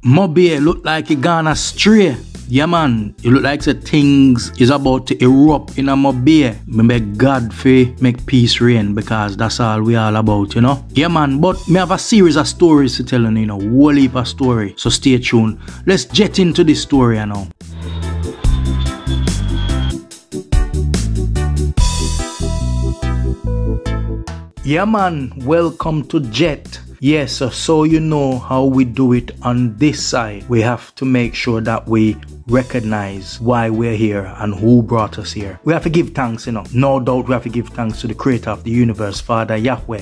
Montego Bay look like it gone astray. Yeah man, it look like the things is about to erupt in a Montego Bay. Me beg God for make peace reign, because that's all we all about, you know. Yeah man, but me have a series of stories to tell you, whole heap of story. So stay tuned. Let's jet into this story now. Yeah man, welcome to Jet. Yes, so you know how we do it on this side. We have to make sure that we recognize why we're here and who brought us here. We have to give thanks, No doubt we have to give thanks to the creator of the universe, Father Yahweh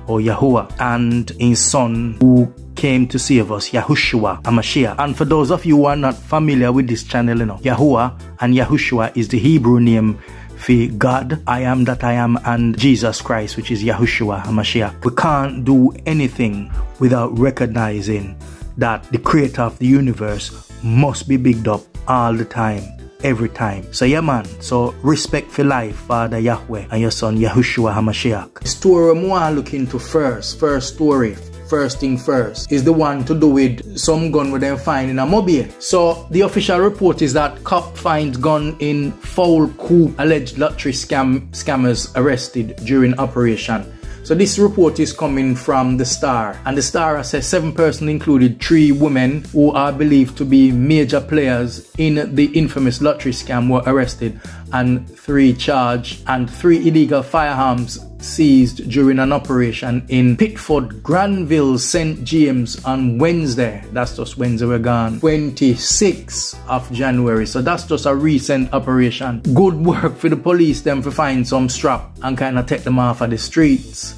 or Yahuwah, and his son who came to save us, Yahushua HaMashiach. And for those of you who are not familiar with this channel, Yahuwah and Yahushua is the Hebrew name for God, I am that I am, and Jesus Christ, which is Yahushua HaMashiach. We can't do anything without recognizing that the creator of the universe must be bigged up all the time, every time. So yeah man, so respect for life, Father Yahweh and your son Yahushua HaMashiach. The story I'm going to look into first story. First thing first is the one to do with some gun with them find in a Montego Bay. So the official report is that cop finds gun in foul coup. Alleged lottery scammers arrested during operation. So this report is coming from the Star, and the Star says 7 persons, included 3 women who are believed to be major players in the infamous lottery scam, were arrested and 3 charged, and 3 illegal firearms seized during an operation in Pitford, Granville, St. James on Wednesday. That's just Wednesday we're gone, 26th of January. So that's just a recent operation. Good work for the police them for find some strap and kind of take them off of the streets.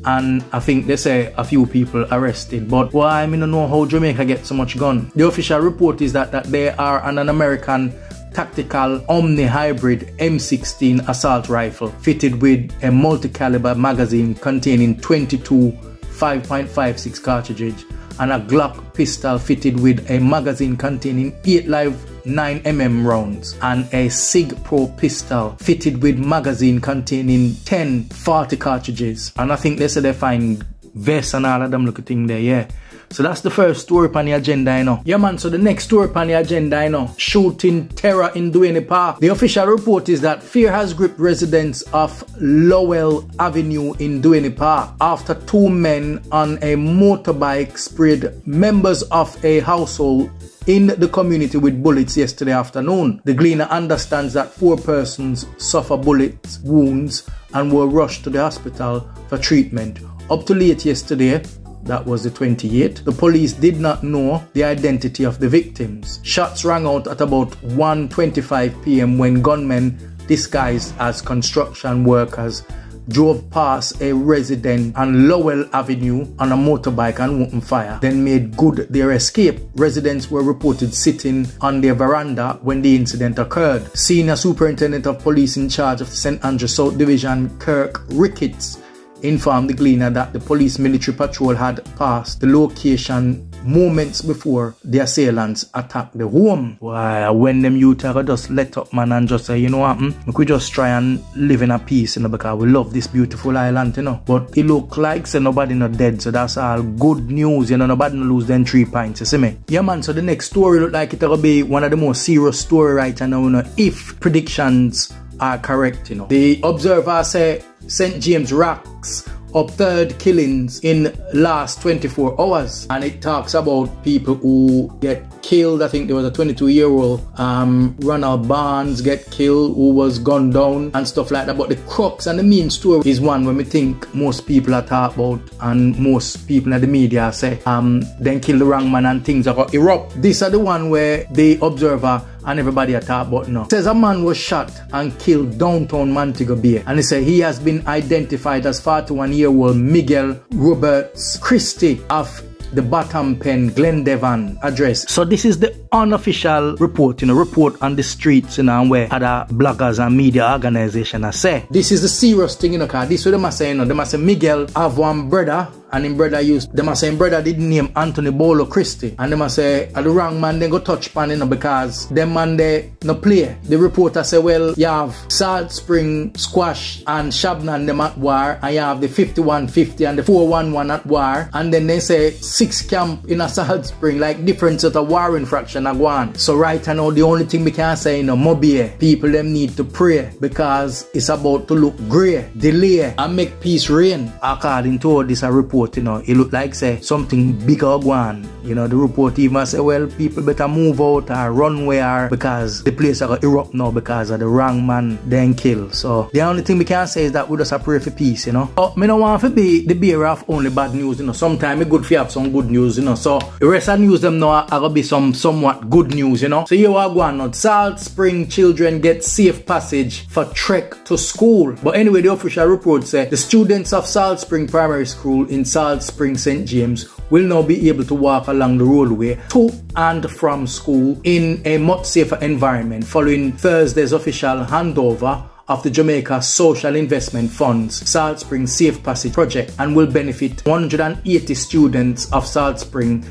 And I think they say a few people arrested. But why I don't know how Jamaica get so much gun. The official report is that they are on an American tactical Omni hybrid M16 assault rifle fitted with a multi-caliber magazine containing 22 5.56 cartridges, and a Glock pistol fitted with a magazine containing 8 live 9mm rounds, and a SIG Pro pistol fitted with magazine containing 10 40 cartridges. And I think they said they find vests and all of them looking thing there, yeah. So that's the first story on the agenda, Yeah man, so the next story on the agenda, Shooting terror in Duane Park. The official report is that fear has gripped residents of Lowell Avenue in Duane Park after 2 men on a motorbike sprayed members of a household in the community with bullets yesterday afternoon. The Gleaner understands that 4 persons suffer bullet wounds and were rushed to the hospital for treatment. Up to late yesterday, that was the 28th, the police did not know the identity of the victims. Shots rang out at about 1:25 p.m. when gunmen disguised as construction workers drove past a resident on Lowell Avenue on a motorbike and opened fire, then made good their escape. Residents were reported sitting on their veranda when the incident occurred. Senior Superintendent of Police in charge of the St. Andrew South Division, Kirk Ricketts, informed the Gleaner that the police military patrol had passed the location moments before the assailants attacked the home. Why, when them youth are just let up, man, and just say, you know what, we could just try and live in a peace, because we love this beautiful island, But it look like nobody not dead, so that's all good news, nobody not lose them 3 pints, you see me? Yeah man, so the next story look like it'll be one of the most serious story right now, if predictions are correct, The Observer say St. James racks up 3rd killings in last 24 hours, and it talks about people who get killed. I think there was a 22-year-old Ronald Barnes get killed, who was gunned down and stuff like that. But the crux and the main story is one when we think most people are talking about, and most people in the media say then kill the wrong man and things are going to erupt. This are the one where the Observer and everybody are talking about now. It says a man was shot and killed downtown Montego Bay, and they say he has been identified as 41-year-old Miguel Roberts Christie of the Bottom Pen, Glendevon address. So this is the unofficial report, report on the streets, and where other bloggers and media organizations are say. This is the serious thing, because this is what they must say, they must say Miguel have one brother and him brother them a say him brother didn't name Anthony Bolo Christie, and them a say the wrong man then go touch pan, you know, because them man they no play. The reporter say, well, you have Salt Spring Squash and Shabnan them at war, and you have the 5150 and the 411 at war, and then they say 6 camp in a Salt Spring, like different sort of war infraction are going. So right now the only thing we can say, you know, Mobile people them need to pray, because it's about to look grey, delay and make peace reign. According to all this report, you know, it look like say something bigger going. You know, the report even say, well, people better move out or run where, because the place are going to erupt now because of the wrong man then kill. So the only thing we can say is that we just pray for peace, you know. But me don't want to be the bearer of only bad news, you know. Sometimes it's good to have some good news, you know. So the rest of the news them now are going to be somewhat good news, you know. So here we are going on. Salt Spring children get safe passage for trek to school. But anyway, the official report said the students of Salt Spring Primary School in Salt Spring, St. James will now be able to walk along the roadway to and from school in a much safer environment following Thursday's official handover of the Jamaica Social Investment Fund's Salt Spring Safe Passage project, and will benefit 180 students of Salt Spring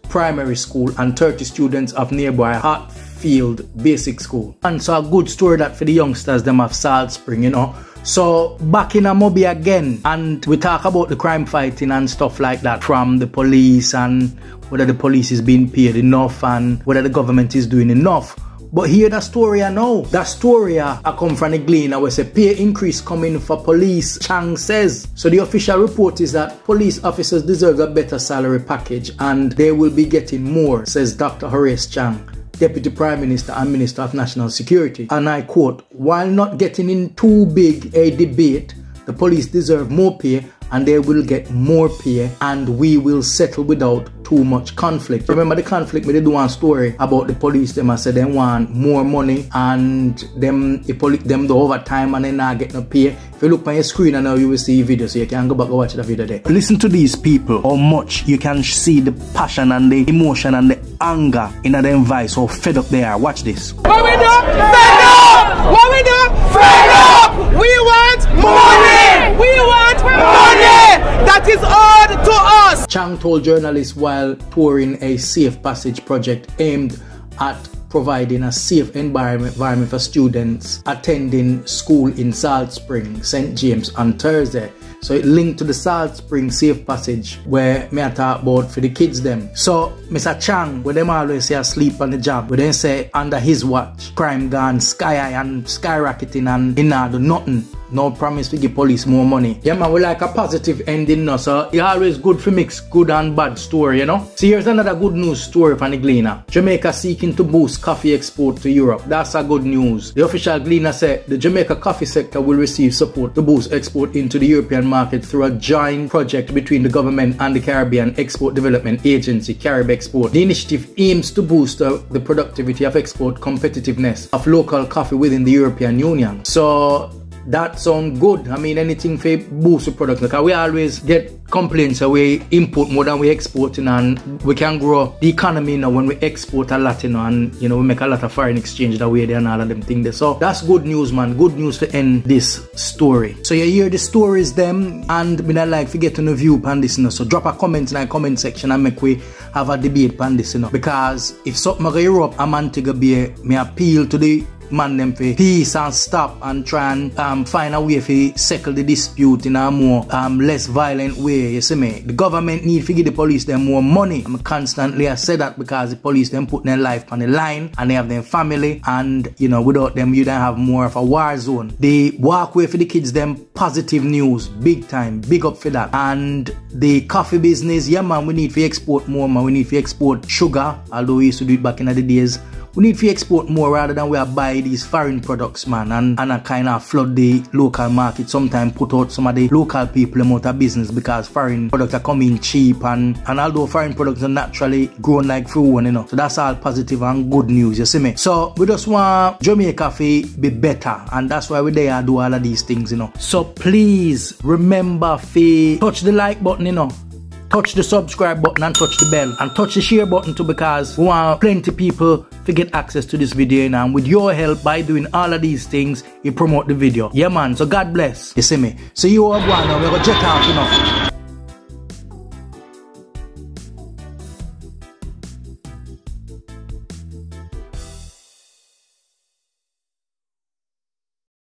Primary School and 30 students of nearby Hartfield Basic School. And so a good story that for the youngsters them of Salt Spring, you know. So back in Amobi again, and we talk about the crime fighting and stuff like that from the police, and whether the police is being paid enough and whether the government is doing enough. But here the story I know. That story I come from the Gleaner where say pay increase coming for police, Chang says. So the official report is that police officers deserve a better salary package and they will be getting more, says Dr. Horace Chang, Deputy Prime Minister and Minister of National Security. And I quote, while not getting in too big a debate, the police deserve more pay and they will get more pay and we will settle without too much conflict. Remember the conflict, we did one story about the police, them I said they want more money and them do overtime and they not get no pay. If you look on your screen and now you will see a video, so you can go back and watch the video there. Listen to these people, how much you can see the passion and the emotion and the anger in their voice, how fed up they are. Watch this. What we do? Fed up! What we do? Fed up! We want money! We want money! That is all to us! Chang told journalists while touring a safe passage project aimed at providing a safe environment for students attending school in Salt Spring, St. James on Thursday. So it linked to the Salt Spring Safe Passage where me I talk about for the kids them. So Mr. Chang, where them always say asleep on the job, where they say under his watch, crime gone sky high and skyrocketing and he not do nothing. No promise to give police more money. Yeah man, we like a positive ending now, so it's always good for mix good and bad story, you know. So here's another good news story from the Gleaner. Jamaica seeking to boost coffee export to Europe. That's a good news. The official Gleaner said the Jamaica coffee sector will receive support to boost export into the European market through a joint project between the government and the Caribbean Export Development Agency, Carib Export. The initiative aims to boost the productivity of export competitiveness of local coffee within the European Union. So that sounds good. I mean, anything for boost the product. Because we always get complaints that we import more than we exporting, and we can grow the economy, you know, when we export a lot, you know, and you know we make a lot of foreign exchange that way there and all of them things there. So that's good news, man. Good news to end this story. So you hear the stories them, and we don't like to get on the view on this, you know. So drop a comment in the comment section and make we have a debate on this, you know. Because if something go Europe and Montego Bay, me appeal to the man them for peace and stop and try and find a way to settle the dispute in a more less violent way, you see me. The government need to give the police them more money. I'm constantly I say that because the police them put their life on the line and they have their family, and you know without them you don't have more of a war zone. They walk away for the kids them positive news, big time, big up for that. And the coffee business, yeah man, we need to export more, man. We need to export sugar, although we used to do it back in the days. We need to export more rather than we are buy these foreign products, man, and a kind of flood the local market. Sometimes put out some of the local people out of business because foreign products are coming cheap, and although foreign products are naturally grown like fruit, you know. So that's all positive and good news, you see me. So we just want Jamaica to be better, and that's why we there do all of these things, you know. So please remember to touch the like button, you know. Touch the subscribe button and touch the bell and touch the share button too, because we want plenty people to get access to this video, and with your help by doing all of these things you promote the video. Yeah man, so God bless, you see me. So you all go now, we're gonna jet out, you know.